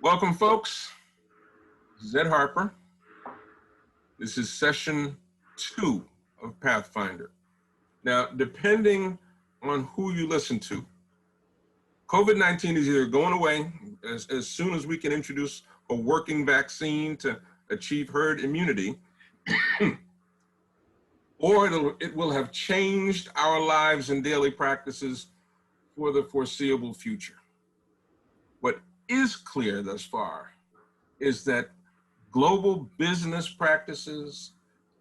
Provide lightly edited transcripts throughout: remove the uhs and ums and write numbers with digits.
Welcome, folks. This is Ed Harper. This is session 2 of Pathfinder. Now, depending on who you listen to, COVID-19 is either going away as soon as we can introduce a working vaccine to achieve herd immunity, or it will have changed our lives and daily practices for the foreseeable future. What is clear thus far is that global business practices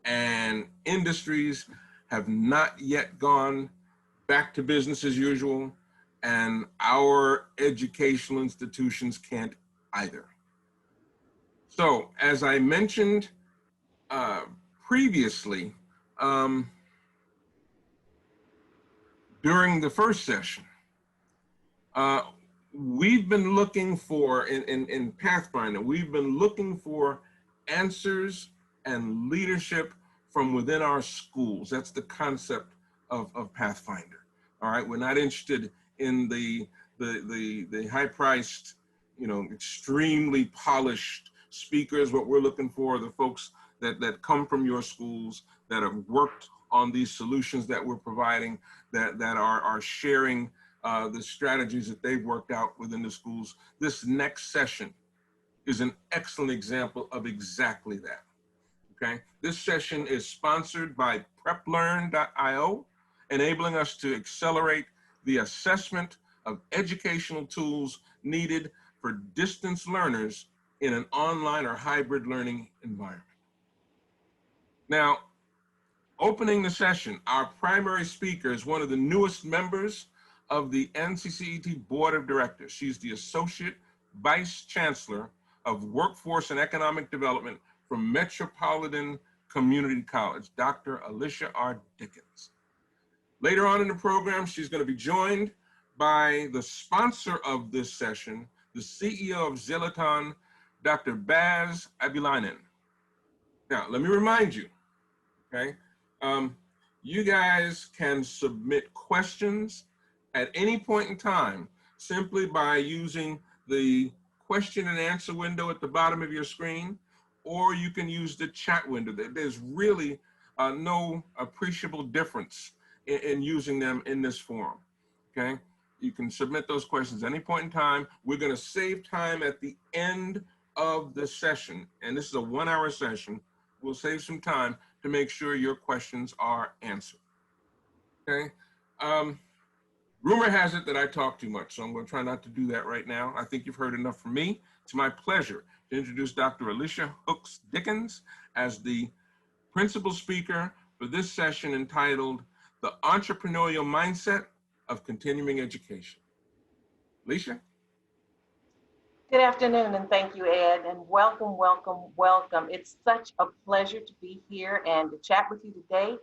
and industries have not yet gone back to business as usual, and our educational institutions can't either. So, as I mentioned previously, during the first session, we've been looking for, in Pathfinder, we've been looking for answers and leadership from within our schools. That's the concept of Pathfinder. All right, we're not interested in the high-priced, extremely polished speakers. What we're looking for are the folks that come from your schools, that have worked on these solutions that we're providing, that are sharing the strategies that they've worked out within the schools. This next session is an excellent example of exactly that, okay? This session is sponsored by preplearn.io, enabling us to accelerate the assessment of educational tools needed for distance learners in an online or hybrid learning environment. Now, opening the session, our primary speaker is one of the newest members of the NCCET Board of Directors. She's the Associate Vice Chancellor of Workforce and Economic Development from Metropolitan Community College, Dr. Alicia R. Dickens. Later on in the program, she's going to be joined by the sponsor of this session, the CEO of Zelaton, Dr. Baz Abilainen. Now, let me remind you, okay? You guys can submit questions at any point in time simply by using the question and answer window at the bottom of your screen, or you can use the chat window. There's really no appreciable difference in using them in this forum, okay? You can submit those questions at any point in time. We're gonna save time at the end of the session, and this is a 1-hour session. We'll save some time to make sure your questions are answered, okay? Rumor has it that I talk too much, so I'm going to try not to do that right now. I think you've heard enough from me. It's my pleasure to introduce Dr. Alicia Hooks Dickens as the principal speaker for this session entitled The Entrepreneurial Mindset of Continuing Education. Alicia? Good afternoon, and thank you, Ed, and welcome, welcome, welcome. It's such a pleasure to be here and to chat with you today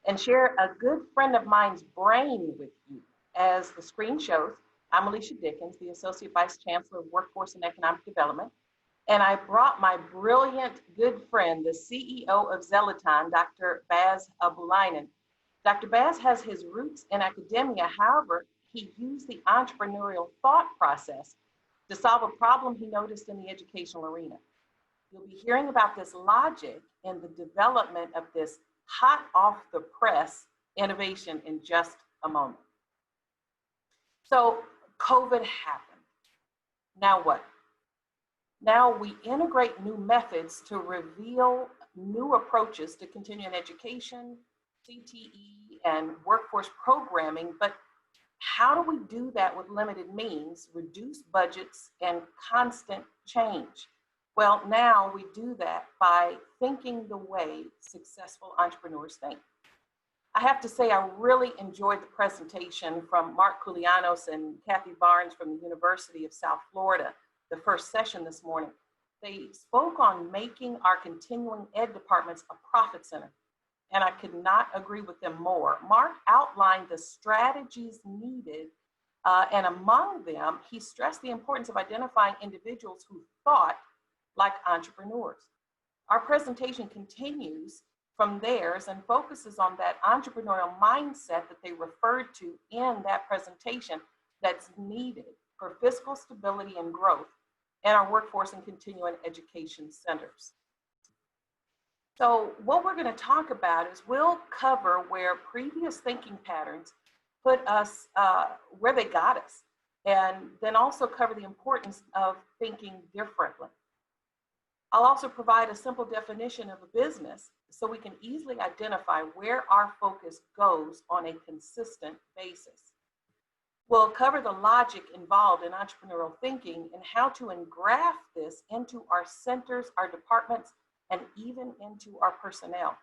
and share a good friend of mine's brain with you. As the screen shows, I'm Alicia Dickens, the Associate Vice Chancellor of Workforce and Economic Development, and I brought my brilliant good friend, the CEO of Zelaton, Dr. Baz Abilainen. Dr. Baz has his roots in academia. However, he used the entrepreneurial thought process to solve a problem he noticed in the educational arena. You'll be hearing about this logic in the development of this hot off the press innovation in just a moment. So COVID happened. Now what? Now we integrate new methods to reveal new approaches to continuing education, CTE, and workforce programming, but how do we do that with limited means, reduced budgets, and constant change? Well, now we do that by thinking the way successful entrepreneurs think. I have to say, I really enjoyed the presentation from Mark Koulianos and Kathy Barnes from the University of South Florida, the first session this morning. They spoke on making our continuing ed departments a profit center, and I could not agree with them more. Mark outlined the strategies needed, and among them, he stressed the importance of identifying individuals who thought like entrepreneurs. Our presentation continues from theirs and focuses on that entrepreneurial mindset that they referred to in that presentation that's needed for fiscal stability and growth and our workforce and continuing education centers. So what we're going to talk about is we'll cover where previous thinking patterns put us where they got us, and then also cover the importance of thinking differently. I'll also provide a simple definition of a business so we can easily identify where our focus goes on a consistent basis. We'll cover the logic involved in entrepreneurial thinking and how to engraft this into our centers, our departments, and even into our personnel.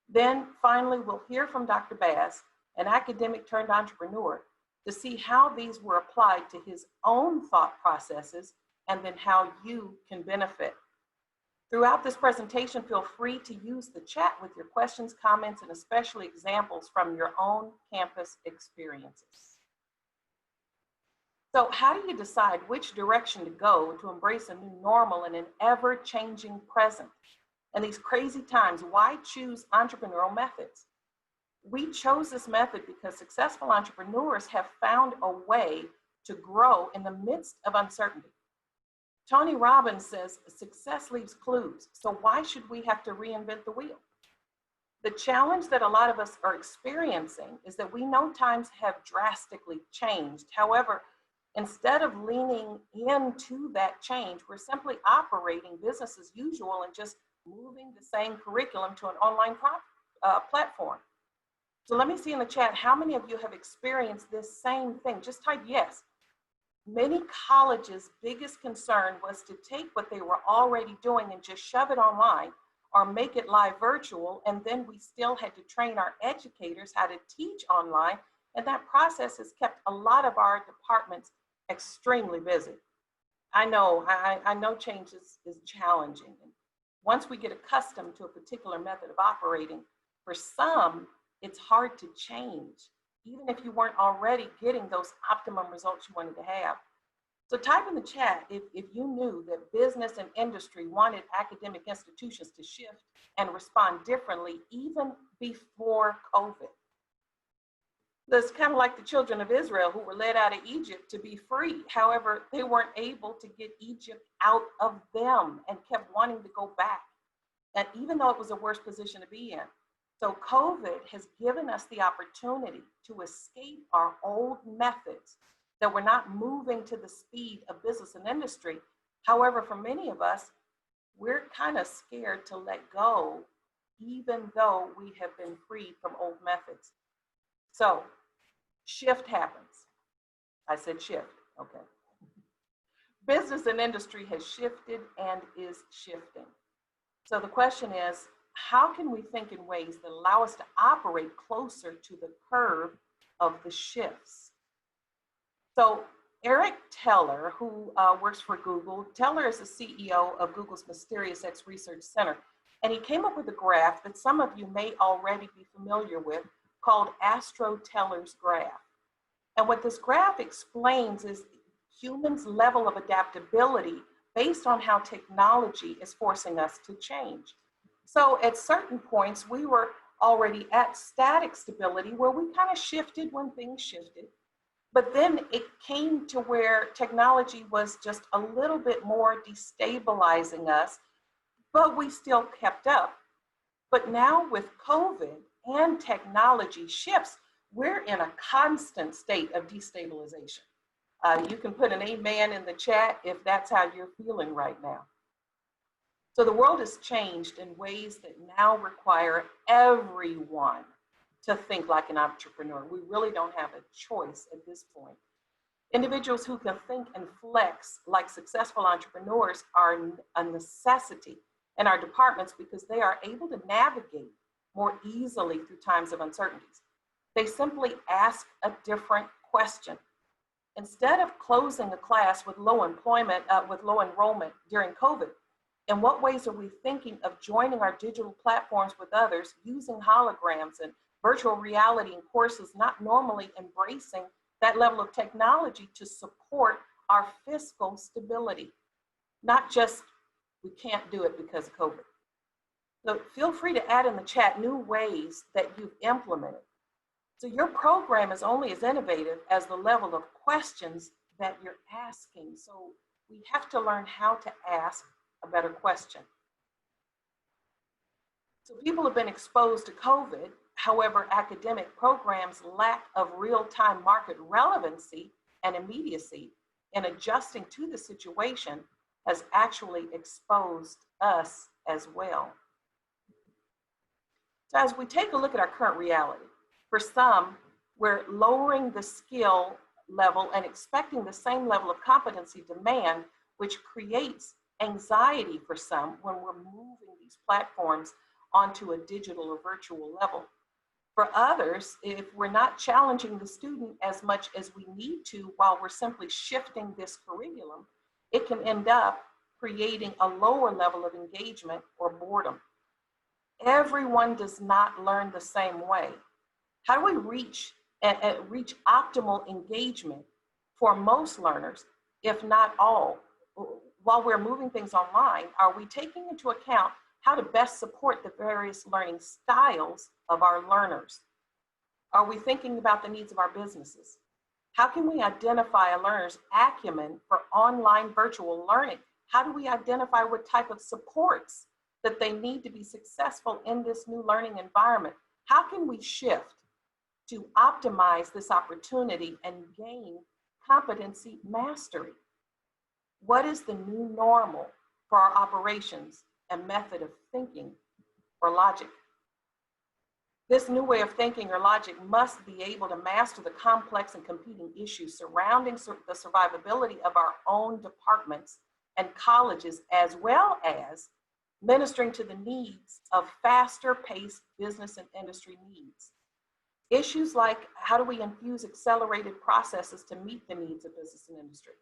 Then finally, we'll hear from Dr. Bass, an academic turned entrepreneur, to see how these were applied to his own thought processes and then how you can benefit. Throughout this presentation, feel free to use the chat with your questions, comments, and especially examples from your own campus experiences. So how do you decide which direction to go to embrace a new normal in an ever-changing present? In these crazy times, why choose entrepreneurial methods? We chose this method because successful entrepreneurs have found a way to grow in the midst of uncertainty. Tony Robbins says, success leaves clues, so why should we have to reinvent the wheel? The challenge that a lot of us are experiencing is that we know times have drastically changed. However, instead of leaning into that change, we're simply operating business as usual and just moving the same curriculum to an online platform. So let me see in the chat, how many of you have experienced this same thing? Just type yes. Many colleges' biggest concern was to take what they were already doing and just shove it online or make it live virtual, and then we still had to train our educators how to teach online, and that process has kept a lot of our departments extremely busy. I know change is challenging. And once we get accustomed to a particular method of operating, for some, it's hard to change, even if you weren't already getting those optimum results you wanted to have. So type in the chat if you knew that business and industry wanted academic institutions to shift and respond differently even before COVID. That's kind of like the children of Israel who were led out of Egypt to be free. However, they weren't able to get Egypt out of them and kept wanting to go back. And even though it was a worse position to be in. So COVID has given us the opportunity to escape our old methods that we're not moving to the speed of business and industry. However, for many of us, we're kind of scared to let go, even though we have been freed from old methods. So shift happens. I said shift, okay. Business and industry has shifted and is shifting. So the question is, how can we think in ways that allow us to operate closer to the curve of the shifts? So Eric Teller, who works for Google, Teller is the CEO of Google's Mysterious X Research Center, and he came up with a graph that some of you may already be familiar with called Astro Teller's graph. And what this graph explains is humans' level of adaptability based on how technology is forcing us to change. So at certain points, we were already at static stability where we kind of shifted when things shifted. But then it came to where technology was just a little bit more destabilizing us, but we still kept up. But now with COVID and technology shifts, we're in a constant state of destabilization. You can put an amen in the chat if that's how you're feeling right now. So the world has changed in ways that now require everyone to think like an entrepreneur. We really don't have a choice at this point. Individuals who can think and flex like successful entrepreneurs are a necessity in our departments because they are able to navigate more easily through times of uncertainties. They simply ask a different question. Instead of closing a class with low enrollment during COVID, in what ways are we thinking of joining our digital platforms with others, using holograms and virtual reality in courses, not normally embracing that level of technology to support our fiscal stability? Not just, we can't do it because of COVID. So feel free to add in the chat new ways that you've implemented. So your program is only as innovative as the level of questions that you're asking. So we have to learn how to ask a better question. So people have been exposed to COVID. However, academic programs' lack of real-time market relevancy and immediacy in adjusting to the situation has actually exposed us as well. So as we take a look at our current reality, for some, we're lowering the skill level and expecting the same level of competency demand, which creates anxiety for some when we're moving these platforms onto a digital or virtual level. For others, if we're not challenging the student as much as we need to while we're simply shifting this curriculum, it can end up creating a lower level of engagement or boredom. Everyone does not learn the same way. How do we reach optimal engagement for most learners, if not all? While we're moving things online, are we taking into account how to best support the various learning styles of our learners? Are we thinking about the needs of our businesses? How can we identify a learner's acumen for online virtual learning? How do we identify what type of supports that they need to be successful in this new learning environment? How can we shift to optimize this opportunity and gain competency mastery? What is the new normal for our operations and method of thinking or logic? This new way of thinking or logic must be able to master the complex and competing issues surrounding the survivability of our own departments and colleges, as well as ministering to the needs of faster paced business and industry needs. Issues like how do we infuse accelerated processes to meet the needs of business and industry?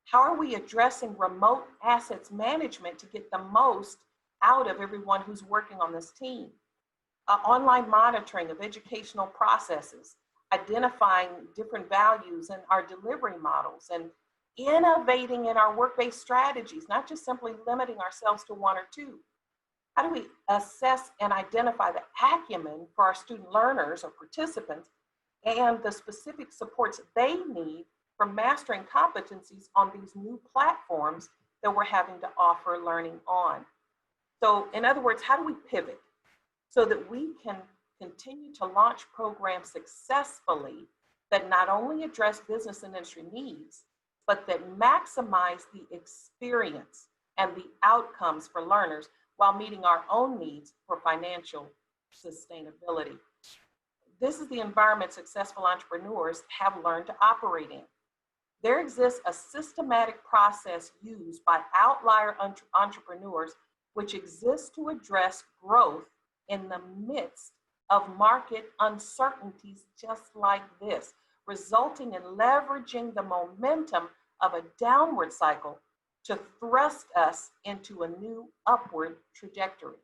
How are we addressing remote assets management to get the most out of everyone who's working on this team? Online monitoring of educational processes, identifying different values in our delivery models, and innovating in our work-based strategies, not just simply limiting ourselves to one or two. How do we assess and identify the acumen for our student learners or participants and the specific supports they need for mastering competencies on these new platforms that we're having to offer learning on? So in other words, how do we pivot so that we can continue to launch programs successfully that not only address business and industry needs, but that maximize the experience and the outcomes for learners while meeting our own needs for financial sustainability? This is the environment successful entrepreneurs have learned to operate in. There exists a systematic process used by outlier entrepreneurs which exists to address growth in the midst of market uncertainties just like this, resulting in leveraging the momentum of a downward cycle to thrust us into a new upward trajectory.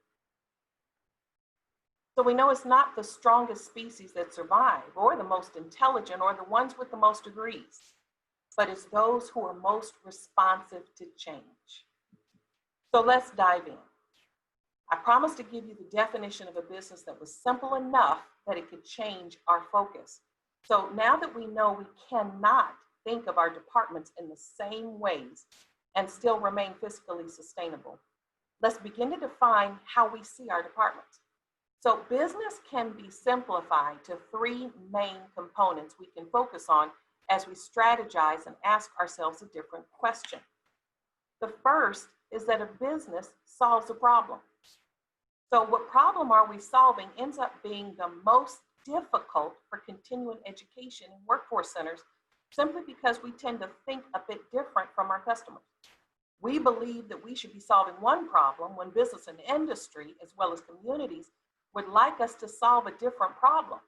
So we know it's not the strongest species that survive or the most intelligent or the ones with the most degrees, but it's those who are most responsive to change. So let's dive in. I promised to give you the definition of a business that was simple enough that it could change our focus. So now that we know we cannot think of our departments in the same ways and still remain fiscally sustainable, let's begin to define how we see our departments. So business can be simplified to three main components we can focus on as we strategize and ask ourselves a different question. The first is that a business solves a problem. So what problem are we solving ends up being the most difficult for continuing education in workforce centers, simply because we tend to think a bit different from our customers. We believe that we should be solving one problem when business and industry, as well as communities, would like us to solve a different problem.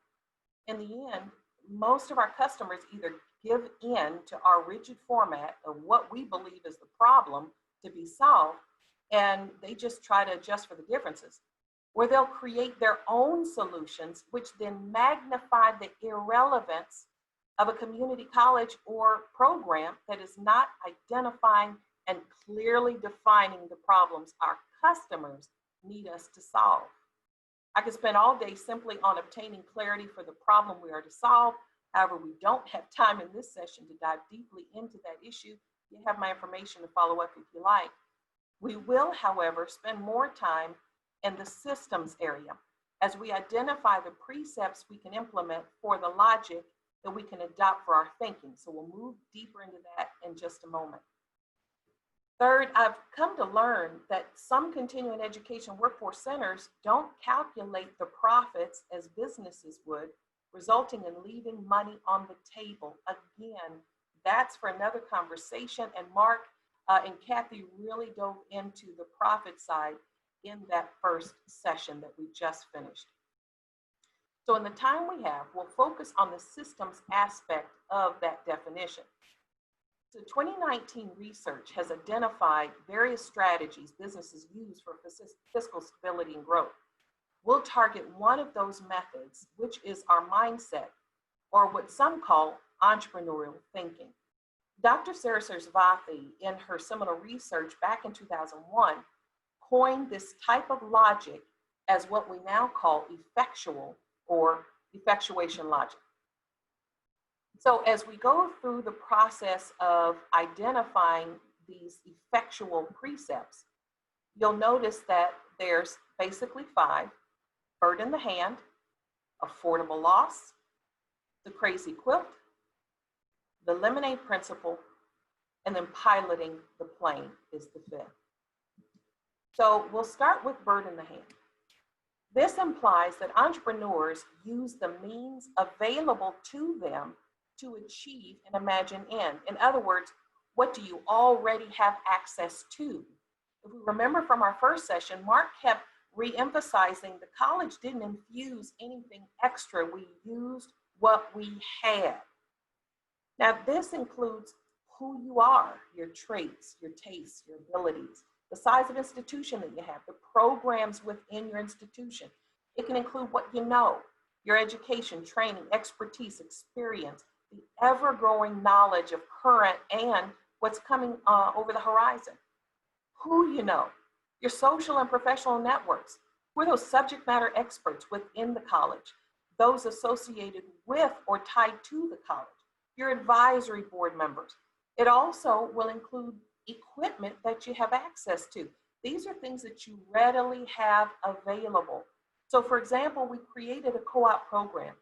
In the end, most of our customers either give in to our rigid format of what we believe is the problem to be solved, and they just try to adjust for the differences, or they'll create their own solutions, which then magnify the irrelevance of a community college or program that is not identifying and clearly defining the problems our customers need us to solve. I could spend all day simply on obtaining clarity for the problem we are to solve. However, we don't have time in this session to dive deeply into that issue You have my information to follow up if you like. We will, however, spend more time in the systems area as we identify the precepts we can implement for the logic that we can adopt for our thinking. So we'll move deeper into that in just a moment. Third, I've come to learn that some continuing education workforce centers don't calculate the profits as businesses would, resulting in leaving money on the table. Again, that's for another conversation. And Mark and Kathy really dove into the profit side in that first session that we just finished. So in the time we have, we'll focus on the systems aspect of that definition. So 2019 research has identified various strategies businesses use for fiscal stability and growth. We'll target one of those methods, which is our mindset, or what some call entrepreneurial thinking. Dr. Sarah Sarsvathi, in her seminal research back in 2001, coined this type of logic as what we now call effectual or effectuation logic. So as we go through the process of identifying these effectual precepts, you'll notice that there's basically 5: bird in the hand, affordable loss, the crazy quilt, the lemonade principle, and then piloting the plane is the 5th. So we'll start with bird in the hand. This implies that entrepreneurs use the means available to them to achieve an imagined end. In other words, what do you already have access to? If we remember from our first session, Mark kept re-emphasizing the college didn't infuse anything extra. We used what we had. Now, this includes who you are, your traits, your tastes, your abilities, the size of institution that you have, the programs within your institution. It can include what you know, your education, training, expertise, experience, the ever-growing knowledge of current and what's coming over the horizon. Who you know, your social and professional networks, who are those subject matter experts within the college, those associated with or tied to the college, your advisory board members. It also will include equipment that you have access to. These are things that you readily have available. So for example, we created a co-op program.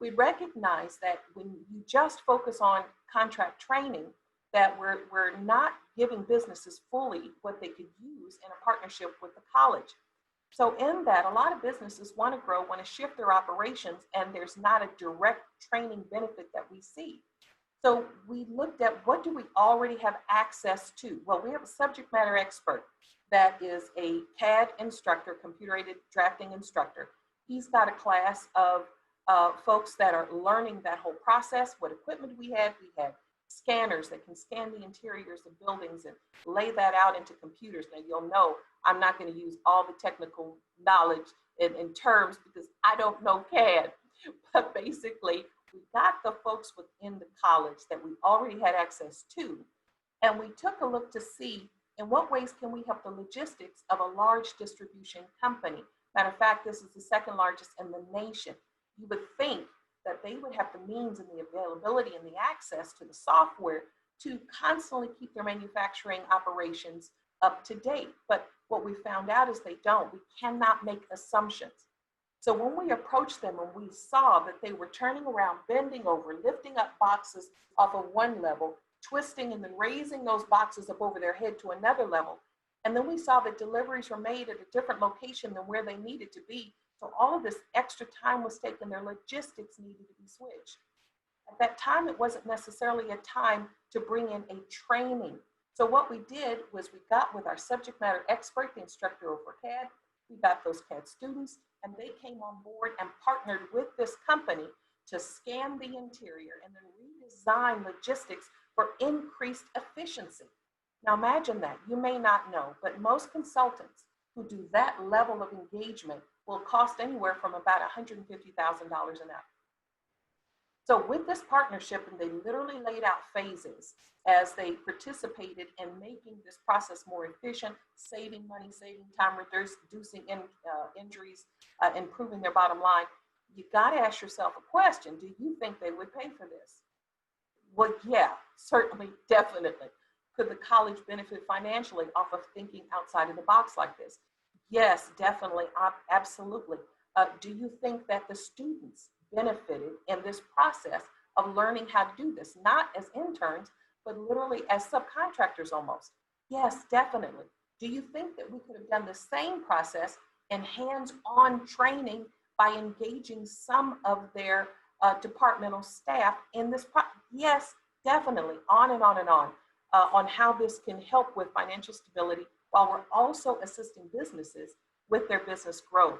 We recognize that when you just focus on contract training, that we're not giving businesses fully what they could use in a partnership with the college. So in that, a lot of businesses want to grow, want to shift their operations, and there's not a direct training benefit that we see. So we looked at what do we already have access to? Well, we have a subject matter expert that is a CAD instructor, computer-aided drafting instructor. He's got a class of folks that are learning that whole process. What equipment we had scanners that can scan the interiors of buildings and lay that out into computers. Now you'll know I'm not going to use all the technical knowledge in terms because I don't know CAD, but basically we got the folks within the college that we already had access to, and we took a look to see in what ways can we help the logistics of a large distribution company. Matter of fact, this is the second largest in the nation. You would think that they would have the means and the availability and the access to the software to constantly keep their manufacturing operations up to date. But what we found out is they don't. We cannot make assumptions. So when we approached them and we saw that they were turning around, bending over, lifting up boxes off of one level, twisting and then raising those boxes up over their head to another level, and then we saw that deliveries were made at a different location than where they needed to be. So all of this extra time was taken, their logistics needed to be switched. At that time, it wasn't necessarily a time to bring in a training. So what we did was we got with our subject matter expert, the instructor over CAD, we got those CAD students, and they came on board and partnered with this company to scan the interior and then redesign logistics for increased efficiency. Now imagine that, you may not know, but most consultants who do that level of engagement will cost anywhere from about $150,000 an hour. So with this partnership, and they literally laid out phases as they participated in making this process more efficient, saving money, saving time, reducing injuries, improving their bottom line. You got to ask yourself a question. Do you think they would pay for this? Well, yeah, certainly, definitely. Could the college benefit financially off of thinking outside of the box like this? Yes, definitely, absolutely. Do you think that the students benefited in this process of learning how to do this, not as interns, but literally as subcontractors almost? Yes, definitely. Do you think that we could have done the same process in hands-on training by engaging some of their departmental staff in this? Yes, definitely. On and on and on how this can help with financial stability while we're also assisting businesses with their business growth.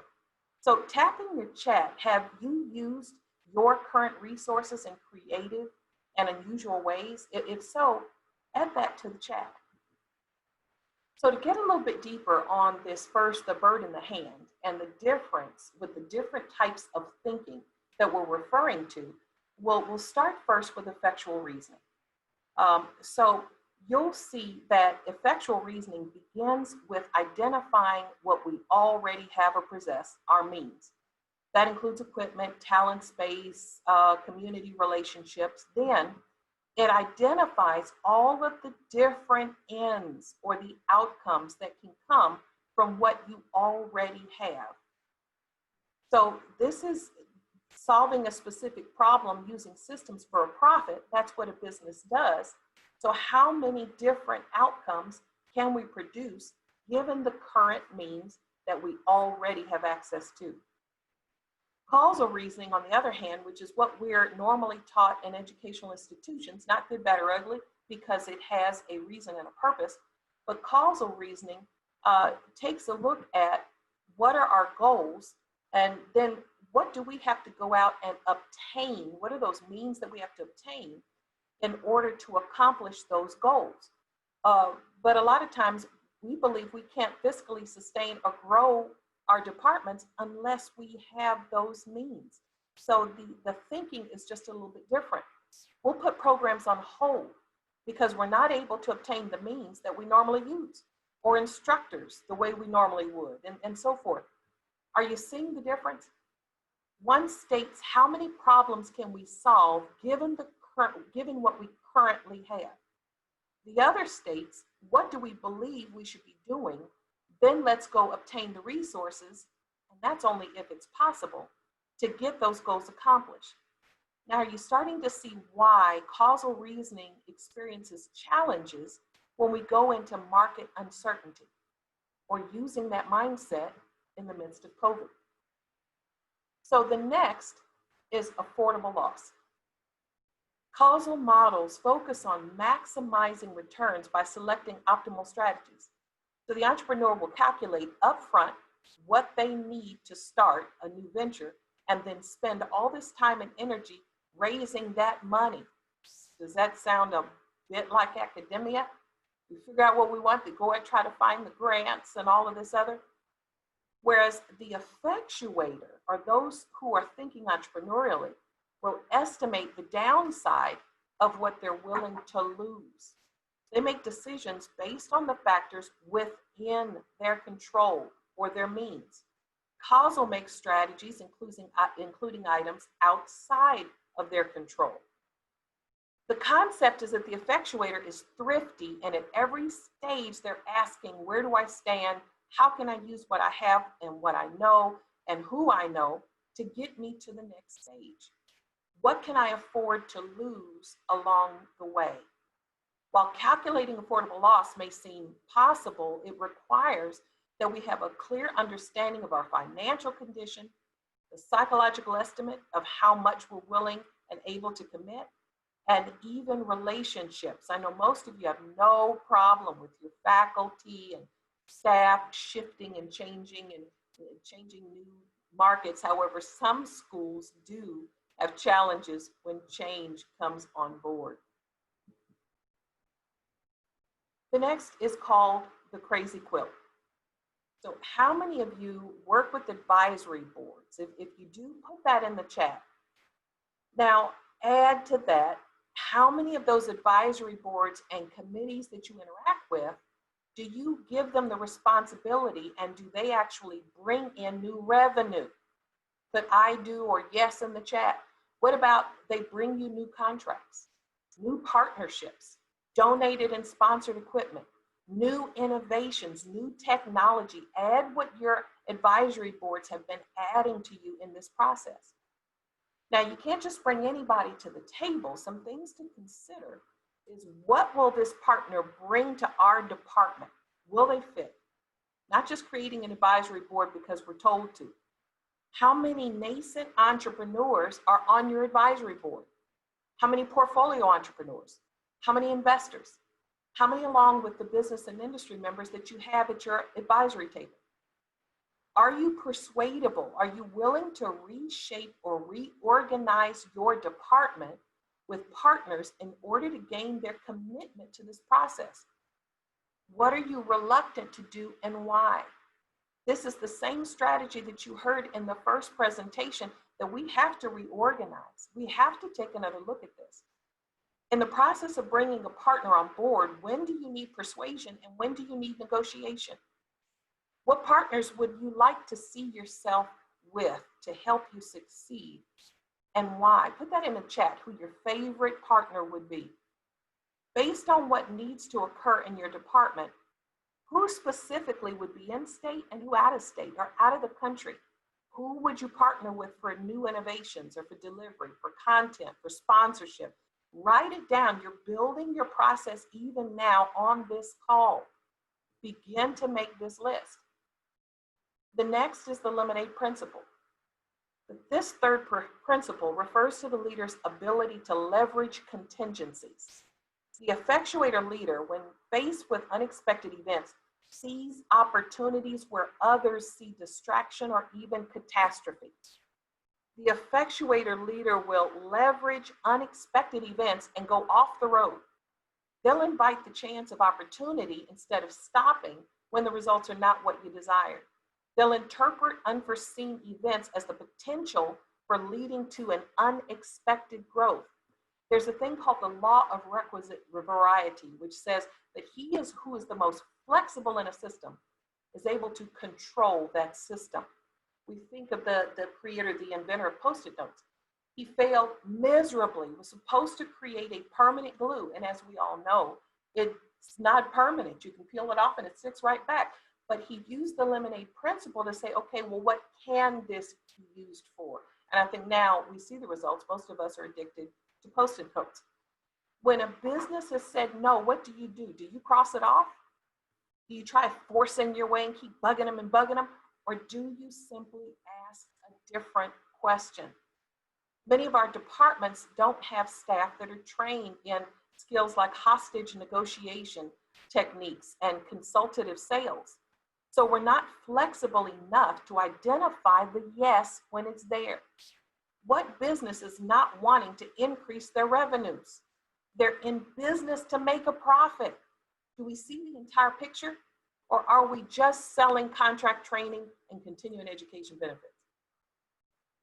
So tap in your chat. Have you used your current resources in creative and unusual ways? If so, add that to the chat. So to get a little bit deeper on this first, the bird in the hand, and the difference with the different types of thinking that we're referring to, we'll start first with effectual reasoning. So you'll see that effectual reasoning begins with identifying what we already have or possess, our means. That includes equipment, talent, space, community relationships. Then it identifies all of the different ends or the outcomes that can come from what you already have. So this is solving a specific problem using systems for a profit. That's what a business does. So how many different outcomes can we produce given the current means that we already have access to? Causal reasoning, on the other hand, which is what we're normally taught in educational institutions, not good, bad, or ugly, because it has a reason and a purpose, but causal reasoning takes a look at what are our goals, and then what do we have to go out and obtain? What are those means that we have to obtain in order to accomplish those goals? But a lot of times we believe we can't fiscally sustain or grow our departments unless we have those means. So the thinking is just a little bit different. We'll put programs on hold because we're not able to obtain the means that we normally use, or instructors the way we normally would, and so forth. Are you seeing the difference? One states how many problems can we solve given what we currently have. The other states, what do we believe we should be doing? Then let's go obtain the resources, and that's only if it's possible, to get those goals accomplished. Now, are you starting to see why causal reasoning experiences challenges when we go into market uncertainty or using that mindset in the midst of COVID? So the next is affordable loss. Causal models focus on maximizing returns by selecting optimal strategies. So the entrepreneur will calculate upfront what they need to start a new venture and then spend all this time and energy raising that money. Does that sound a bit like academia? We figure out what we want to go and try to find the grants and all of this other. Whereas the effectuator, or those who are thinking entrepreneurially, will estimate the downside of what they're willing to lose. They make decisions based on the factors within their control or their means. Causal makes strategies, including items outside of their control. The concept is that the effectuator is thrifty, and at every stage they're asking, where do I stand? How can I use what I have and what I know and who I know to get me to the next stage? What can I afford to lose along the way? While calculating affordable loss may seem possible, it requires that we have a clear understanding of our financial condition, the psychological estimate of how much we're willing and able to commit, and even relationships. I know most of you have no problem with your faculty and staff shifting and changing new markets. However, some schools do have challenges when change comes on board. The next is called the crazy quilt. So how many of you work with advisory boards? If you do, put that in the chat. Now, add to that, how many of those advisory boards and committees that you interact with, do you give them the responsibility, and do they actually bring in new revenue? Put I do or yes in the chat. What about they bring you new contracts, new partnerships? donated and sponsored equipment, new innovations, new technology. Add what your advisory boards have been adding to you in this process. Now, you can't just bring anybody to the table. Some things to consider is, what will this partner bring to our department? Will they fit? Not just creating an advisory board because we're told to. How many nascent entrepreneurs are on your advisory board? How many portfolio entrepreneurs? How many investors? How many, along with the business and industry members, that you have at your advisory table? Are you persuadable? Are you willing to reshape or reorganize your department with partners in order to gain their commitment to this process? What are you reluctant to do and why? This is the same strategy that you heard in the first presentation, that we have to reorganize. We have to take another look at this. In the process of bringing a partner on board, when do you need persuasion and when do you need negotiation? What partners would you like to see yourself with to help you succeed, and why? Put that in the chat, who your favorite partner would be. Based on what needs to occur in your department, who specifically would be in state and who out of state or out of the country? Who would you partner with for new innovations or for delivery, for content, for sponsorship? Write it down. You're building your process even now on this call. Begin to make this list. The next is the lemonade principle. This third principle refers to the leader's ability to leverage contingencies. The effectuator leader, when faced with unexpected events, sees opportunities where others see distraction or even catastrophe. The effectuator leader will leverage unexpected events and go off the road. They'll invite the chance of opportunity instead of stopping when the results are not what you desired. They'll interpret unforeseen events as the potential for leading to an unexpected growth. There's a thing called the law of requisite variety, which says that he is who is the most flexible in a system is able to control that system. We think of the creator, the inventor of Post-it notes. He failed miserably, was supposed to create a permanent glue. And as we all know, it's not permanent. You can peel it off and it sticks right back. But he used the lemonade principle to say, okay, well, what can this be used for? And I think now we see the results. Most of us are addicted to Post-it notes. When a business has said no, what do? Do you cross it off? Do you try forcing your way and keep bugging them and bugging them? Or do you simply ask a different question? Many of our departments don't have staff that are trained in skills like hostage negotiation techniques and consultative sales. So we're not flexible enough to identify the yes when it's there. What business is not wanting to increase their revenues? They're in business to make a profit. Do we see the entire picture? Or are we just selling contract training and continuing education benefits?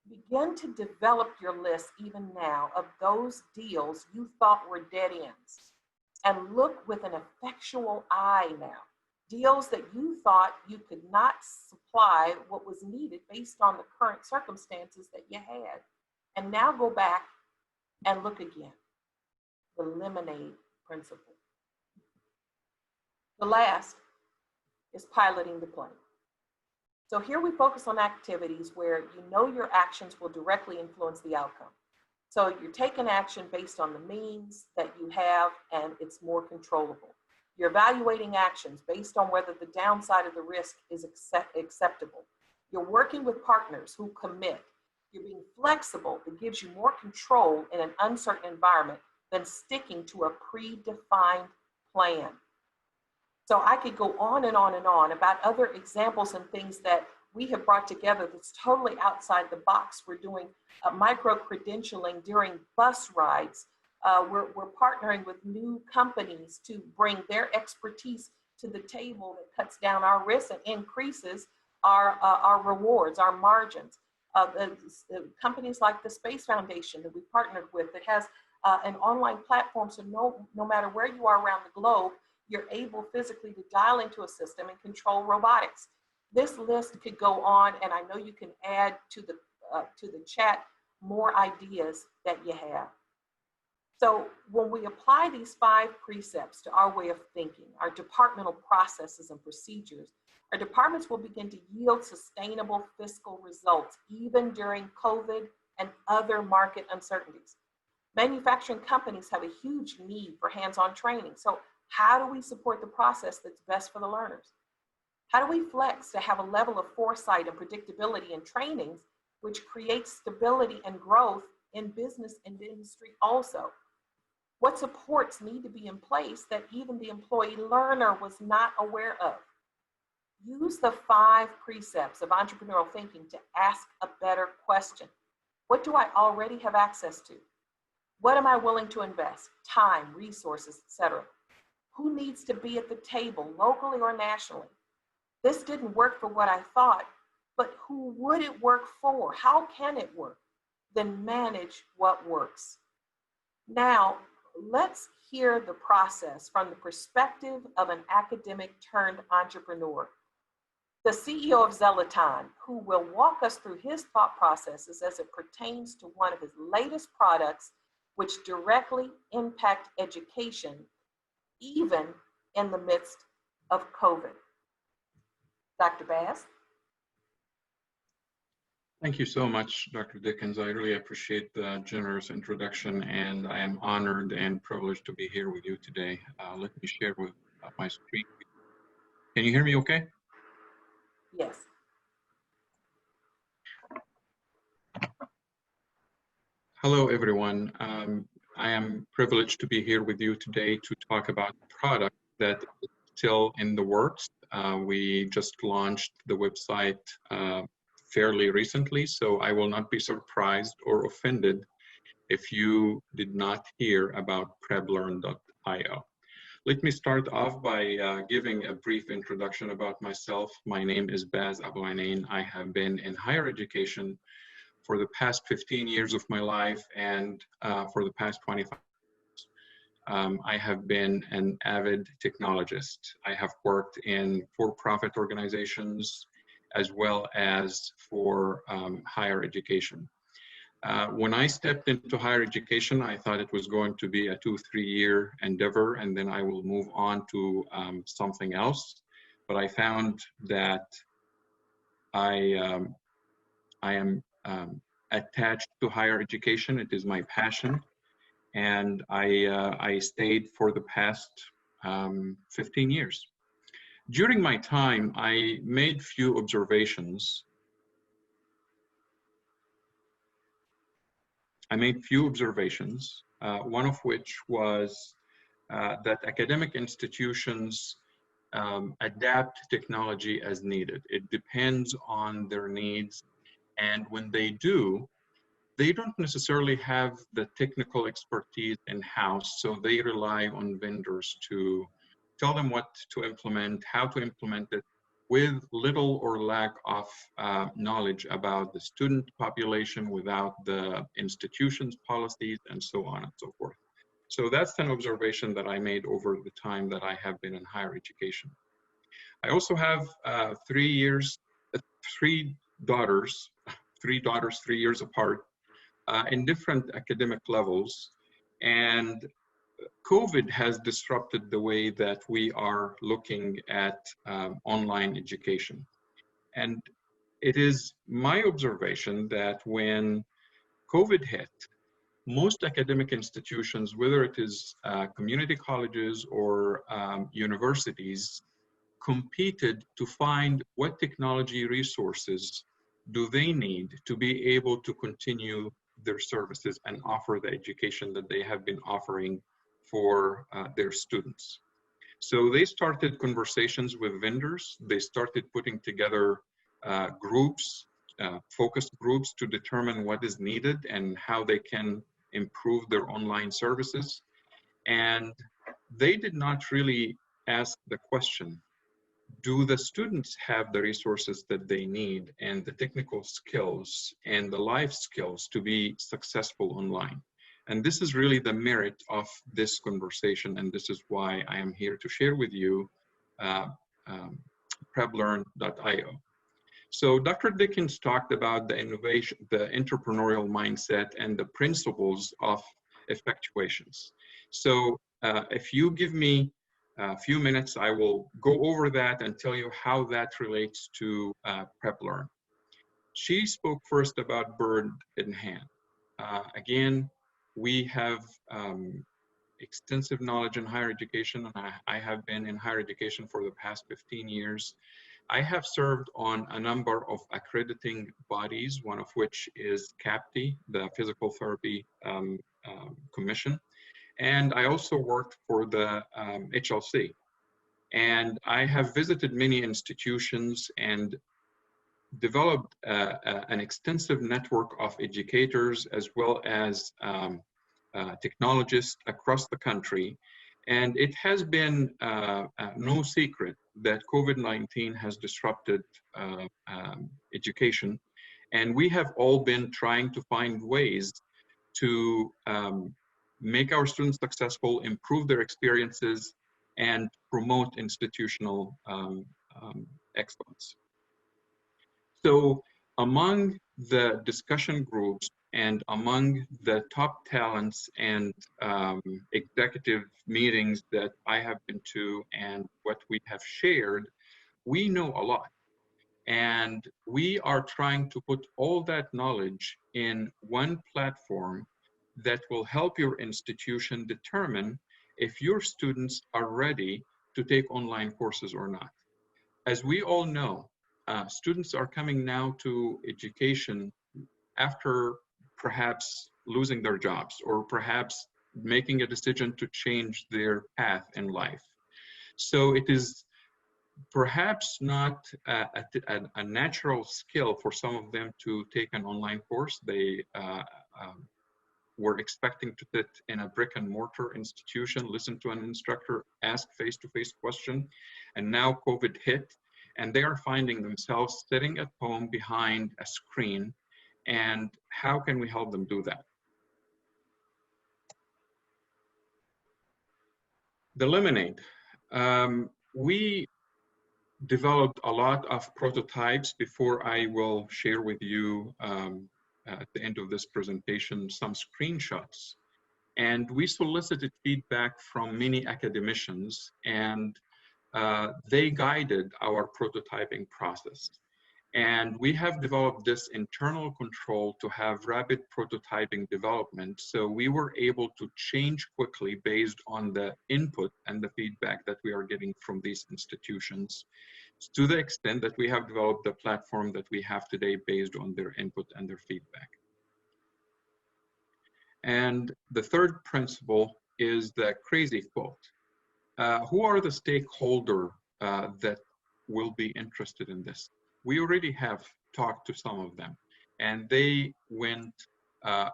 Begin to develop your list even now of those deals you thought were dead ends, and look with an effectual eye now. Deals that you thought you could not supply what was needed based on the current circumstances that you had. And now go back and look again. The lemonade principle. The last is piloting the plane. So here we focus on activities where you know your actions will directly influence the outcome. So you're taking action based on the means that you have, and it's more controllable. You're evaluating actions based on whether the downside of the risk is acceptable. You're working with partners who commit. You're being flexible. That gives you more control in an uncertain environment than sticking to a predefined plan. So I could go on and on and on about other examples and things that we have brought together that's totally outside the box. We're doing micro-credentialing during bus rides. We're partnering with new companies to bring their expertise to the table that cuts down our risks and increases our rewards, our margins. The companies like the Space Foundation that we partnered with that has an online platform, so no matter where you are around the globe, you're able physically to dial into a system and control robotics. This list could go on, and I know you can add to the chat more ideas that you have. So when we apply these 5 precepts to our way of thinking, our departmental processes and procedures, our departments will begin to yield sustainable fiscal results, even during COVID and other market uncertainties. Manufacturing companies have a huge need for hands-on training. So how do we support the process that's best for the learners? How do we flex to have a level of foresight and predictability in trainings, which creates stability and growth in business and industry also? What supports need to be in place that even the employee learner was not aware of? Use the 5 precepts of entrepreneurial thinking to ask a better question. What do I already have access to? What am I willing to invest? Time, resources, etc. Who needs to be at the table, locally or nationally? This didn't work for what I thought, but who would it work for? How can it work? Then manage what works. Now, let's hear the process from the perspective of an academic turned entrepreneur. The CEO of Zeloton, who will walk us through his thought processes as it pertains to one of his latest products, which directly impact education, even in the midst of COVID. Dr. Bass? Thank you so much, Dr. Dickens. I really appreciate the generous introduction, and I am honored and privileged to be here with you today. Let me share with my screen. Can you hear me okay? Yes. Hello, everyone. I am privileged to be here with you today to talk about a product that is still in the works. We just launched the website fairly recently, so I will not be surprised or offended if you did not hear about PrebLearn.io. Let me start off by giving a brief introduction about myself. My name is Baz Abouanain. I have been in higher education for the past 15 years of my life, and for the past 25 I have been an avid technologist. I have worked in for-profit organizations as well as for higher education. When I stepped into higher education, I thought it was going to be a 2-3 year endeavor, and then I will move on to something else. But I found that I am attached to higher education. It is my passion, and I stayed for the past 15 years. During my time, I made few observations. One of which was that academic institutions adapt technology as needed. It depends on their needs, and when they do, they don't necessarily have the technical expertise in-house, so they rely on vendors to tell them what to implement, how to implement it, with little or lack of knowledge about the student population, without the institution's policies, and so on and so forth. So that's an observation that I made over the time that I have been in higher education. I also have 3 daughters, 3 years apart, in different academic levels, and COVID has disrupted the way that we are looking at online education. And it is my observation that when COVID hit, most academic institutions, whether it is community colleges or universities, competed to find what technology resources do they need to be able to continue their services and offer the education that they have been offering for their students. So they started conversations with vendors. They started putting together groups, focus groups, to determine what is needed and how they can improve their online services. And they did not really ask the question, do the students have the resources that they need and the technical skills and the life skills to be successful online? And this is really the merit of this conversation, and this is why I am here to share with you PrebLearn.io. So Dr. Dickens talked about the innovation, the entrepreneurial mindset, and the principles of effectuations. So if you give me a few minutes, I will go over that and tell you how that relates to PrepLearn. She spoke first about bird in hand. Again, we have extensive knowledge in higher education, and I have been in higher education for the past 15 years. I have served on a number of accrediting bodies, one of which is CAPTI, the Physical Therapy Commission, and I also worked for the HLC. And I have visited many institutions and developed an extensive network of educators as well as technologists across the country. And it has been no secret that COVID-19 has disrupted education. And we have all been trying to find ways to make our students successful, improve their experiences, and promote institutional excellence. So among the discussion groups and among the top talents and executive meetings that I have been to and what we have shared, we know a lot. And we are trying to put all that knowledge in one platform that will help your institution determine if your students are ready to take online courses or not. As we all know, students are coming now to education after perhaps losing their jobs or perhaps making a decision to change their path in life. So it is perhaps not a natural skill for some of them to take an online course. They were expecting to sit in a brick and mortar institution, listen to an instructor, ask face-to-face question, and now COVID hit, and they are finding themselves sitting at home behind a screen. And how can we help them do that? The Lemonade. We developed a lot of prototypes. Before I will share with you at the end of this presentation some screenshots. And we solicited feedback from many academicians, and they guided our prototyping process. And we have developed this internal control to have rapid prototyping development. So we were able to change quickly based on the input and the feedback that we are getting from these institutions, to the extent that we have developed the platform that we have today based on their input and their feedback. And the third principle is the crazy quote. Who are the stakeholders that will be interested in this? We already have talked to some of them, and they went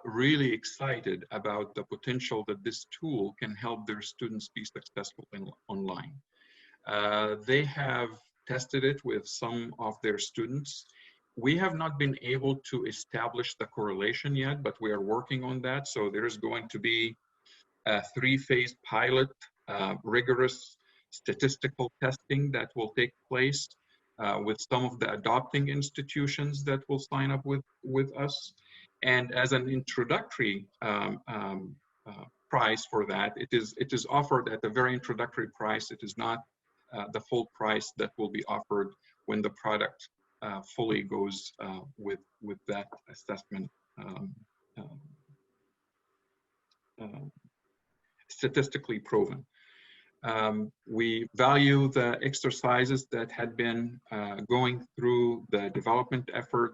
really excited about the potential that this tool can help their students be successful online. They have tested it with some of their students. We have not been able to establish the correlation yet, but we are working on that. So there's going to be a 3-phase pilot, rigorous statistical testing that will take place with some of the adopting institutions that will sign up with us. And as an introductory price for that, it is offered at a very introductory price. It is not the full price that will be offered when the product fully goes with that assessment statistically proven. We value the exercises that had been going through the development effort,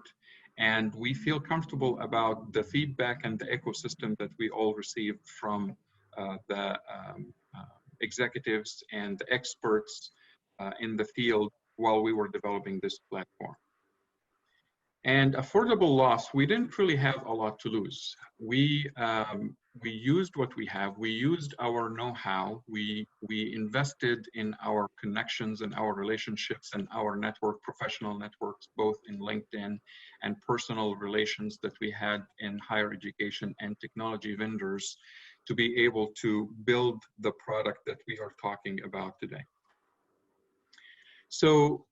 and we feel comfortable about the feedback and the ecosystem that we all received from the executives and the experts in the field while we were developing this platform. And affordable loss, we didn't really have a lot to lose. We used what we have. We used our know-how. We invested in our connections and our relationships and our network, professional networks, both in LinkedIn and personal relations that we had in higher education and technology vendors to be able to build the product that we are talking about today. So,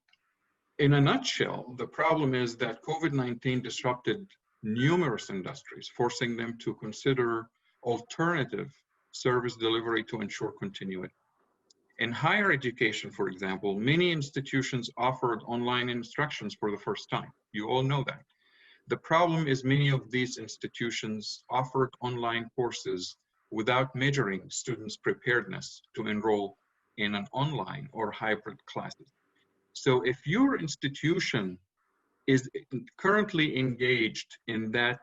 in a nutshell, the problem is that COVID-19 disrupted numerous industries, forcing them to consider alternative service delivery to ensure continuity. In higher education, for example, many institutions offered online instructions for the first time. You all know that. The problem is many of these institutions offered online courses without measuring students' preparedness to enroll in an online or hybrid classes. So if your institution is currently engaged in that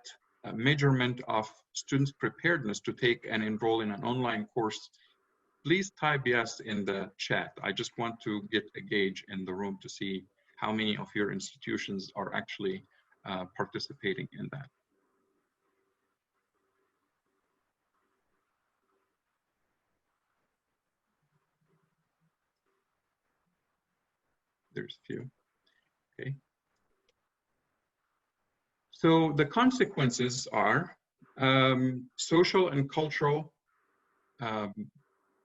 measurement of students' preparedness to take and enroll in an online course, please type yes in the chat. I just want to get a gauge in the room to see how many of your institutions are actually participating in that. There's a few, okay. So the consequences are social and cultural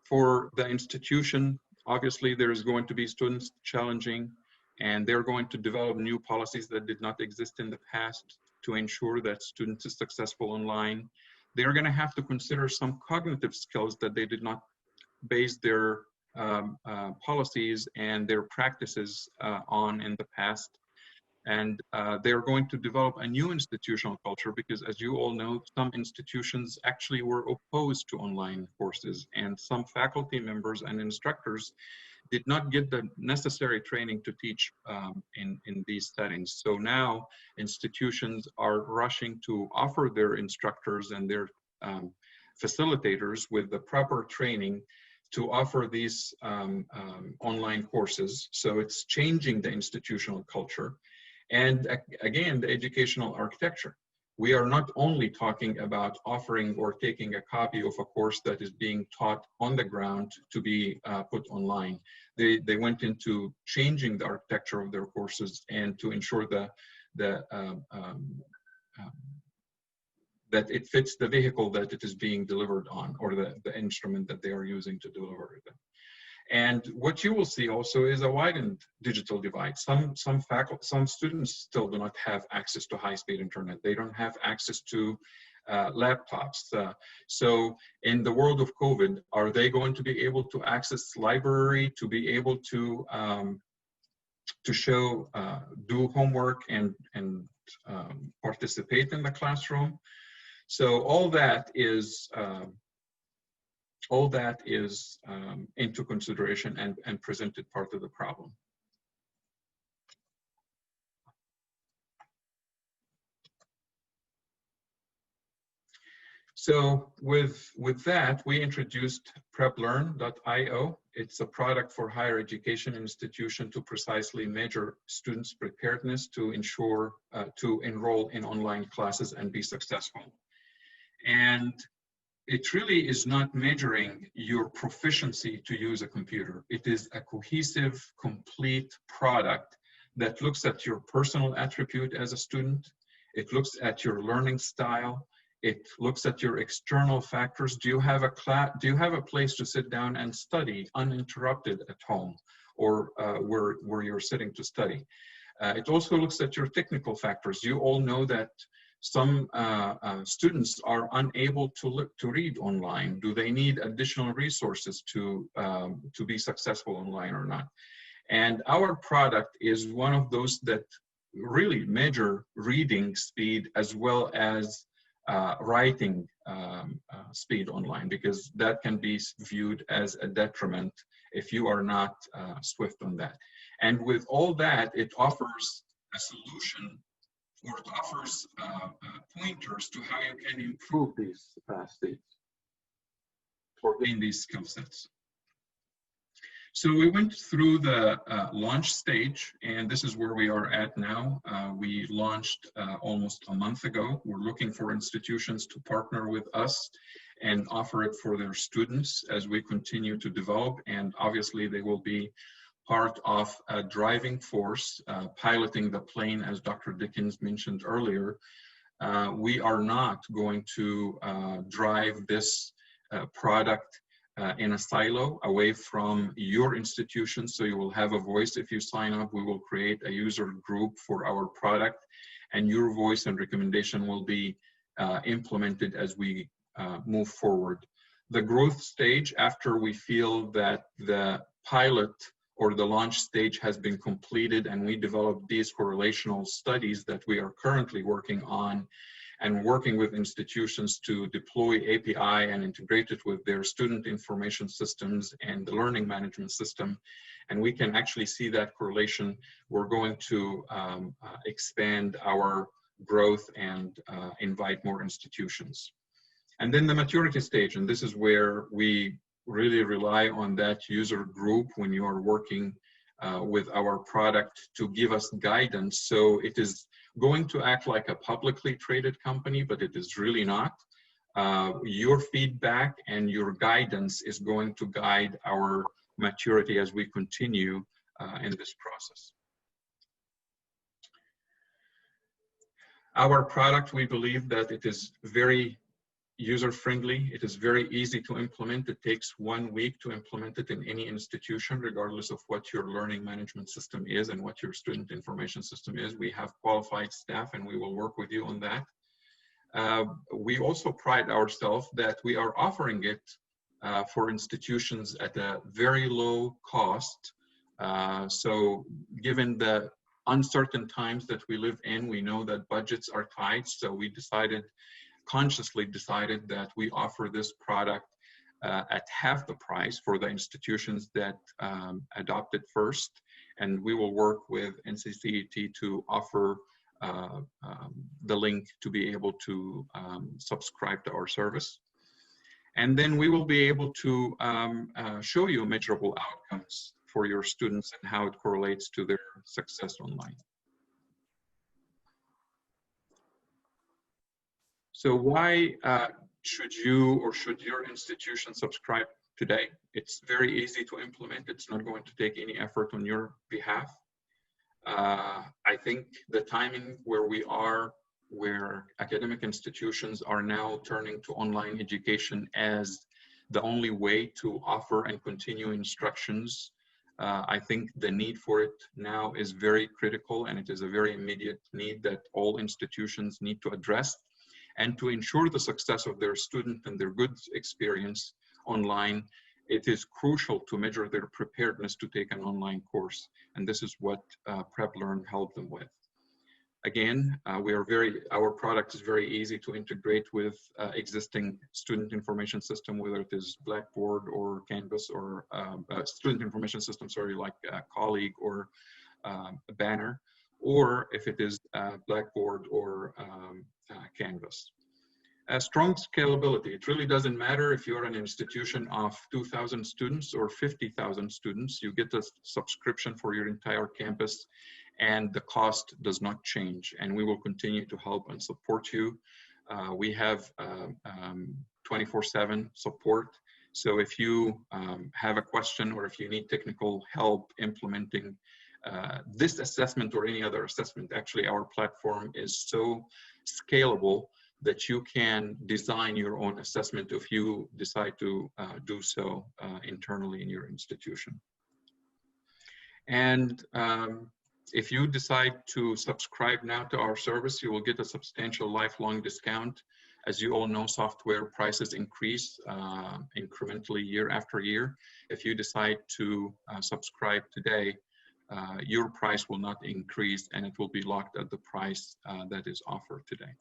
for the institution. Obviously, there is going to be students challenging, and they're going to develop new policies that did not exist in the past to ensure that students is successful online. They're going to have to consider some cognitive skills that they did not base their policies and their practices on in the past. And they're going to develop a new institutional culture because, as you all know, some institutions actually were opposed to online courses, and some faculty members and instructors did not get the necessary training to teach in these settings. So now institutions are rushing to offer their instructors and their facilitators with the proper training to offer these online courses. So it's changing the institutional culture. And again, the educational architecture. We are not only talking about offering or taking a copy of a course that is being taught on the ground to be put online. They went into changing the architecture of their courses and to ensure that it fits the vehicle that it is being delivered on, or the instrument that they are using to deliver it. And what you will see also is a widened digital divide. Some students still do not have access to high-speed internet. They don't have access to laptops. So in the world of COVID, are they going to be able to access library, to be able to show, do homework and participate in the classroom? So all that is into consideration and presented part of the problem. So with that, we introduced preplearn.io. It's a product for higher education institution to precisely measure students' preparedness to ensure to enroll in online classes and be successful. And it really is not measuring your proficiency to use a computer. It is a cohesive, complete product that looks at your personal attribute as a student. It looks at your learning style. It looks at your external factors. Do you have a place to sit down and study uninterrupted at home, or where you're sitting to study? It also looks at your technical factors. You all know that some students are unable to read online. Do they need additional resources to be successful online or not? And our product is one of those that really measure reading speed as well as writing speed online, because that can be viewed as a detriment if you are not swift on that. And with all that, it offers a solution, or it offers pointers to how you can improve these states or gain these skill sets. So we went through the launch stage, and this is where we are at now. We launched almost a month ago. We're looking for institutions to partner with us and offer it for their students as we continue to develop, and obviously they will be part of a driving force, piloting the plane, as Dr. Dickens mentioned earlier. We are not going to drive this product in a silo away from your institution, so you will have a voice if you sign up. We will create a user group for our product, and your voice and recommendation will be implemented as we move forward. The growth stage, after we feel that the pilot or the launch stage has been completed and we develop these correlational studies that we are currently working on and working with institutions to deploy API and integrate it with their student information systems and the learning management system, and we can actually see that correlation, we're going to expand our growth and invite more institutions. And then the maturity stage, and this is where we really rely on that user group when you are working with our product to give us guidance. So it is going to act like a publicly traded company, but it is really not. Your feedback and your guidance is going to guide our maturity as we continue in this process. Our product, we believe that it is very user-friendly. It is very easy to implement. It takes 1 week to implement it in any institution, regardless of what your learning management system is and what your student information system is. We have qualified staff and we will work with you on that. We also pride ourselves that we are offering it for institutions at a very low cost. So given the uncertain times that we live in, we know that budgets are tight, so we consciously decided that we offer this product at half the price for the institutions that adopt it first, and we will work with NCCET to offer the link to be able to subscribe to our service. And then we will be able to show you measurable outcomes for your students and how it correlates to their success online. So why should you or should your institution subscribe today? It's very easy to implement. It's not going to take any effort on your behalf. I think the timing where we are, where academic institutions are now turning to online education as the only way to offer and continue instructions, I think the need for it now is very critical, and it is a very immediate need that all institutions need to address. And to ensure the success of their student and their good experience online, it is crucial to measure their preparedness to take an online course. And this is what PrepLearn helped them with. Again, our product is very easy to integrate with existing student information system, whether it is Blackboard or Canvas or student information system, sorry, like Colleague or Banner, or if it is Blackboard or Canvas. Strong scalability. It really doesn't matter if you're an institution of 2,000 students or 50,000 students, you get a subscription for your entire campus and the cost does not change, and we will continue to help and support you. We have 24/7 support. So if you have a question or if you need technical help implementing this assessment or any other assessment, actually our platform is so scalable that you can design your own assessment if you decide to do so internally in your institution. And if you decide to subscribe now to our service, you will get a substantial lifelong discount. As you all know, software prices increase incrementally year after year. If you decide to subscribe today, your price will not increase and it will be locked at the price that is offered today.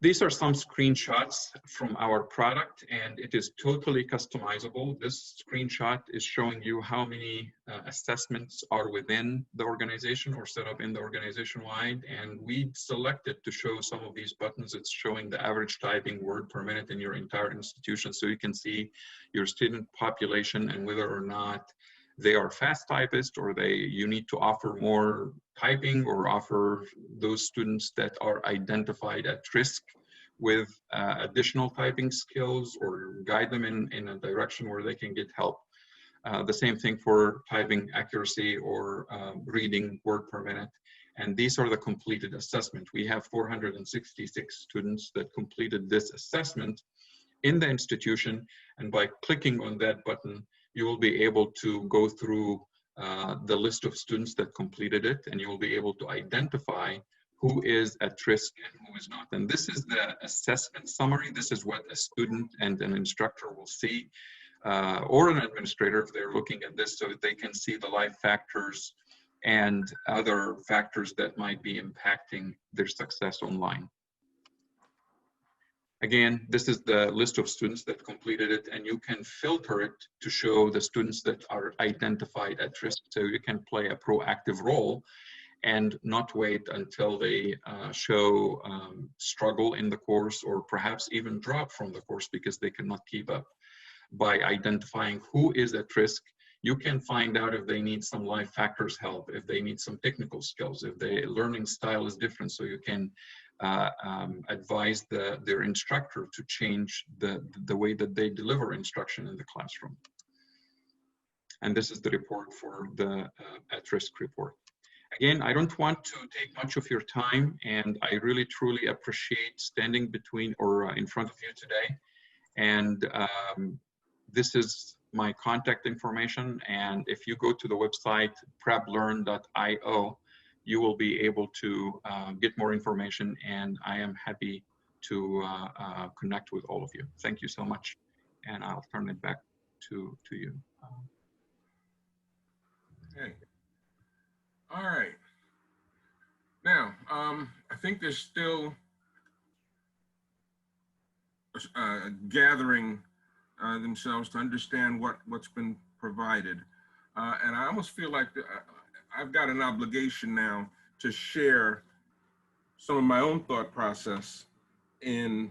These are some screenshots from our product, and it is totally customizable. This screenshot is showing you how many assessments are within the organization or set up in the organization wide. And we selected to show some of these buttons. It's showing the average typing word per minute in your entire institution. So you can see your student population and whether or not they are fast typists or you need to offer more typing or offer those students that are identified at risk with additional typing skills or guide them in a direction where they can get help. The same thing for typing accuracy or reading word per minute. And these are the completed assessment. We have 466 students that completed this assessment in the institution. And by clicking on that button, you will be able to go through the list of students that completed it, and you will be able to identify who is at risk and who is not. And this is the assessment summary. This is what a student and an instructor will see, or an administrator if they're looking at this, so that they can see the life factors and other factors that might be impacting their success online. Again, this is the list of students that completed it, and you can filter it to show the students that are identified at risk, so you can play a proactive role and not wait until they show struggle in the course, or perhaps even drop from the course because they cannot keep up. By identifying who is at risk, you can find out if they need some life factors help, if they need some technical skills, if their learning style is different, so you can advise their instructor to change the way that they deliver instruction in the classroom. And this is the report for the at-risk report. Again, I don't want to take much of your time, and I really truly appreciate standing between or in front of you today. And this is my contact information. And if you go to the website preplearn.io, you will be able to get more information, and I am happy to connect with all of you. Thank you so much. And I'll turn it back to you. Okay. All right. Now, I think there's still gathering themselves to understand what's been provided. And I almost feel like I've got an obligation now to share some of my own thought process in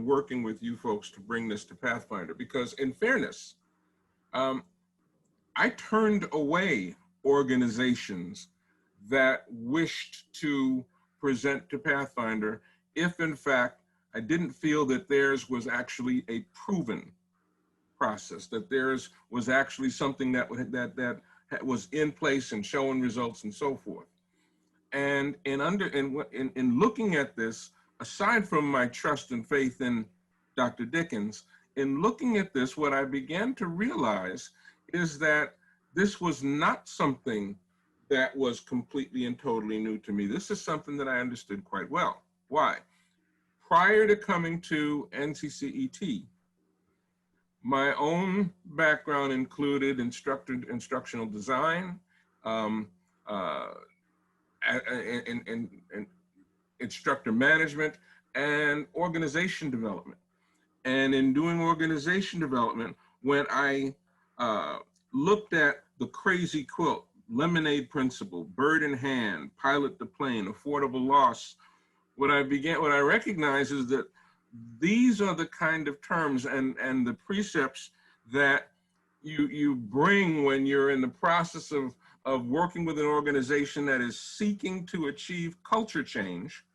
working with you folks to bring this to Pathfinder, because in fairness, I turned away organizations that wished to present to Pathfinder if in fact I didn't feel that theirs was actually a proven process, that theirs was actually something that was in place and showing results and so forth. And in looking at this, aside from my trust and faith in Dr. Dickens, in looking at this, what I began to realize is that this was not something that was completely and totally new to me. This is something that I understood quite well. Why? Prior to coming to NCCET, my own background included instructional design, and instructor management, and organization development. And in doing organization development, when I looked at the crazy quilt, lemonade principle, bird in hand, pilot the plane, affordable loss, what I recognized is that these are the kind of terms and the precepts that you bring when you're in the process of working with an organization that is seeking to achieve culture change.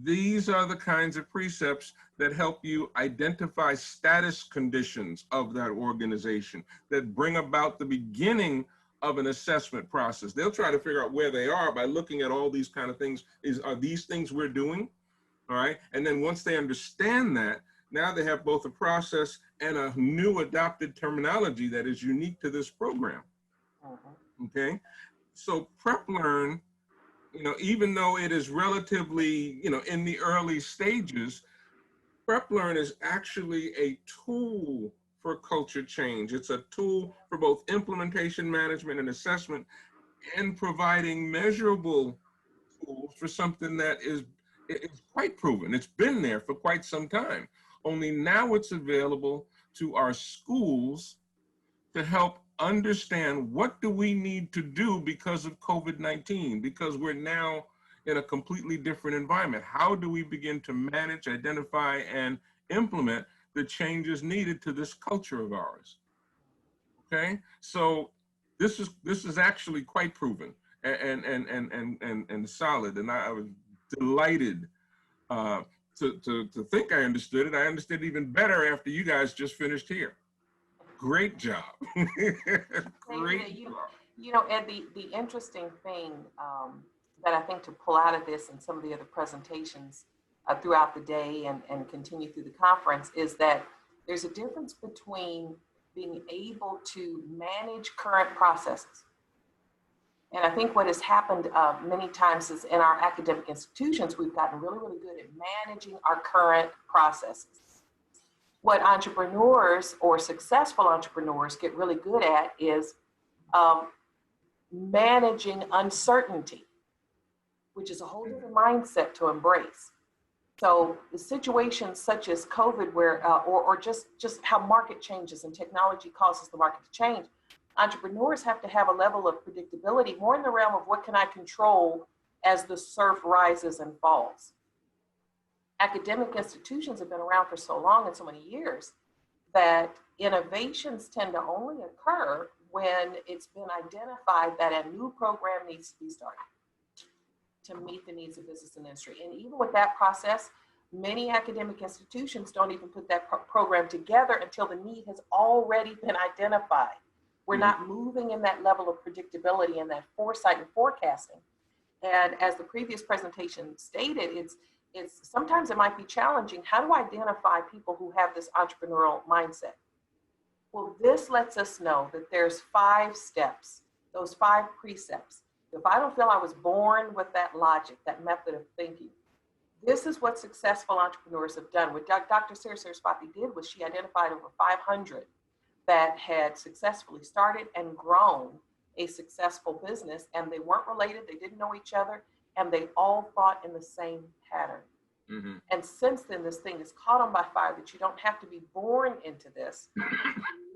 These are the kinds of precepts that help you identify status conditions of that organization, that bring about the beginning of an assessment process. They'll try to figure out where they are by looking at all these kind of things. Are these things we're doing? All right. And then once they understand that, now they have both a process and a new adopted terminology that is unique to this program. Okay. So PrepLearn, even though it is relatively, in the early stages, PrepLearn is actually a tool for culture change. It's a tool for both implementation management and assessment, and providing measurable tools for something that is quite proven. It's been there for quite some time. Only now it's available to our schools to help understand what do we need to do because of COVID-19, because we're now in a completely different environment. How do we begin to manage, identify, and implement the changes needed to this culture of ours? Okay, so this is actually quite proven and solid, and I was delighted to think I understood it. I understood even better after you guys just finished here. Great job. Great job. Ed, the interesting thing that I think to pull out of this and some of the other presentations throughout the day and continue through the conference is that there's a difference between being able to manage current processes And I think what has happened many times is in our academic institutions, we've gotten really, really good at managing our current processes. What entrepreneurs or successful entrepreneurs get really good at is managing uncertainty, which is a whole different mindset to embrace. So the situations such as COVID, where or just how market changes and technology causes the market to change, entrepreneurs have to have a level of predictability more in the realm of what can I control as the surf rises and falls. Academic institutions have been around for so long and so many years that innovations tend to only occur when it's been identified that a new program needs to be started to meet the needs of business and industry. And even with that process, many academic institutions don't even put that program together until the need has already been identified. We're not moving in that level of predictability and that foresight and forecasting. And as the previous presentation stated, it's sometimes it might be challenging. How do I identify people who have this entrepreneurial mindset? Well, this lets us know that there's 5 steps, those 5 precepts. If I don't feel I was born with that logic, that method of thinking, this is what successful entrepreneurs have done. What Dr. Sarah Saraswati did was she identified over 500 that had successfully started and grown a successful business, and they weren't related, they didn't know each other, and they all thought in the same pattern. Mm-hmm. And since then, this thing is caught on by fire that you don't have to be born into this.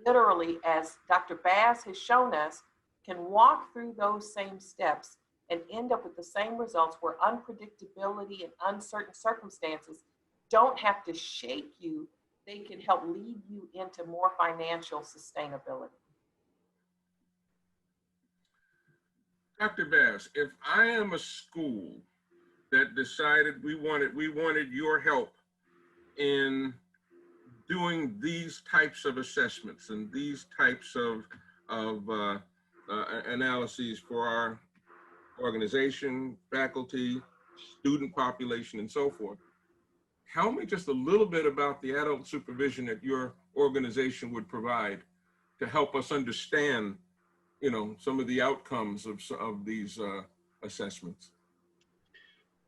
Literally, as Dr. Bass has shown us, can walk through those same steps and end up with the same results where unpredictability and uncertain circumstances don't have to shake you. They can help lead you into more financial sustainability. Dr. Bass, if I am a school that decided we wanted your help in doing these types of assessments and these types of analyses for our organization, faculty, student population, and so forth, tell me just a little bit about the adult supervision that your organization would provide to help us understand, you know, some of the outcomes of these assessments.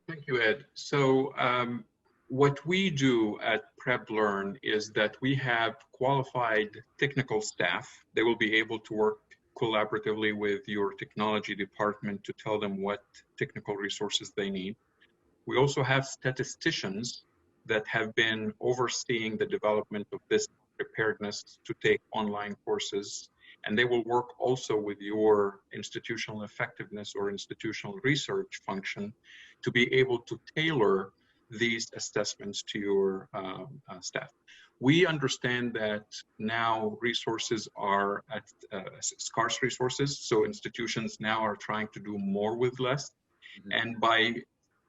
Thank you, Ed. So what we do at PrepLearn is that we have qualified technical staff. They will be able to work collaboratively with your technology department to tell them what technical resources they need. We also have statisticians that have been overseeing the development of this preparedness to take online courses, and they will work also with your institutional effectiveness or institutional research function to be able to tailor these assessments to your staff. We understand that now resources are at scarce resources, so institutions now are trying to do more with less. Mm-hmm. And by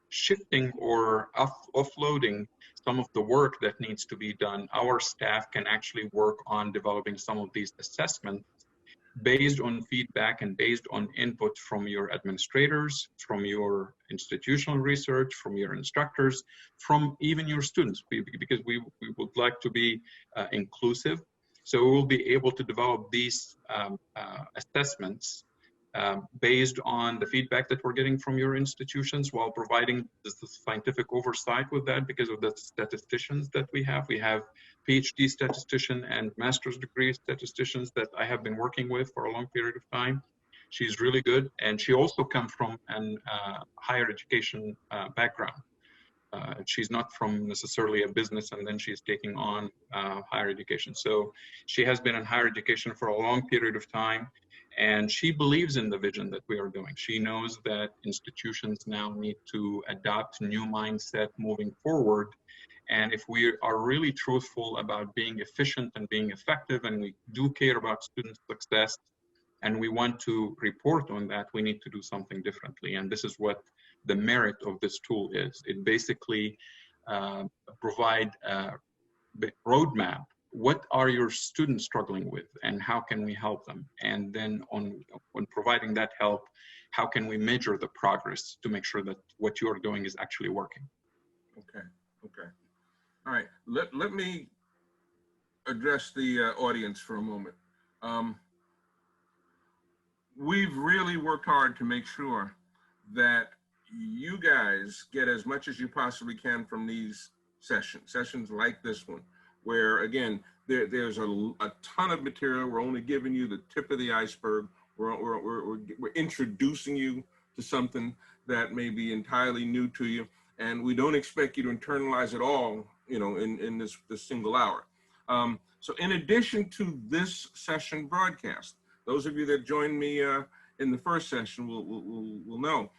shifting or offloading some of the work that needs to be done, our staff can actually work on developing some of these assessments based on feedback and based on input from your administrators, from your institutional research, from your instructors, from even your students, because we would like to be inclusive. So we will be able to develop these assessments based on the feedback that we're getting from your institutions, while providing this scientific oversight with that because of the statisticians that we have. We have PhD statistician and master's degree statisticians that I have been working with for a long period of time. She's really good, and she also comes from an higher education background. She's not from necessarily a business and then she's taking on higher education. So she has been in higher education for a long period of time, and she believes in the vision that we are doing. She knows that institutions now need to adopt new mindset moving forward. And if we are really truthful about being efficient and being effective, and we do care about student success, and we want to report on that, we need to do something differently. And this is what the merit of this tool is. It basically provide a roadmap. What are your students struggling with, and how can we help them? And then on providing that help, how can we measure the progress to make sure that what you are doing is actually working? Okay, okay. All right, let me address the audience for a moment. we've really worked hard to make sure that you guys get as much as you possibly can from these sessions like this one, where again, there's a ton of material. We're only giving you the tip of the iceberg. We're introducing you to something that may be entirely new to you, and we don't expect you to internalize it all, you know, in this single hour. So in addition to this session broadcast, those of you that joined me in the first session will know.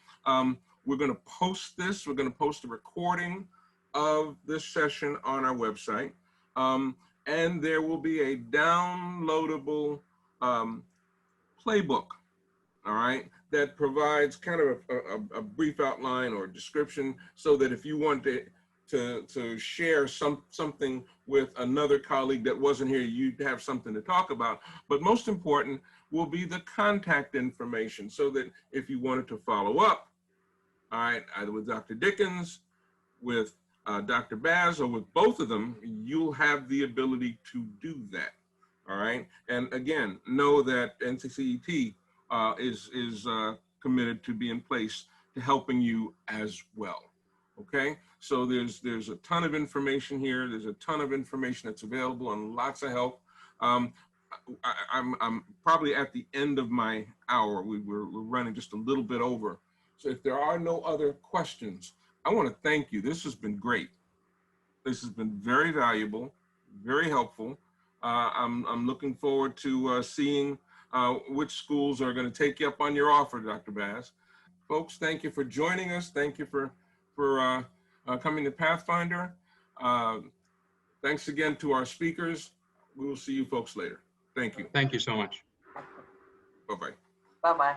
We're going to post this. We're going to post a recording of this session on our website. And there will be a downloadable playbook, all right, that provides kind of a brief outline or description, so that if you want to share something with another colleague that wasn't here, you'd have something to talk about. But most important will be the contact information, so that if you wanted to follow up, all right, either with Dr. Dickens, with Dr. Baz, or with both of them, you'll have the ability to do that, all right? And again, know that NCCET is committed to be in place to helping you as well, okay? So there's a ton of information here. There's a ton of information that's available and lots of help. I'm probably at the end of my hour. We're running just a little bit over. So if there are no other questions, I want to thank you. This has been great. This has been very valuable, very helpful. I'm looking forward to seeing which schools are going to take you up on your offer, Dr. Baz. Folks, thank you for joining us. Thank you for coming to Pathfinder. Thanks again to our speakers. We will see you folks later. Thank you. Thank you so much. Bye-bye. Bye-bye.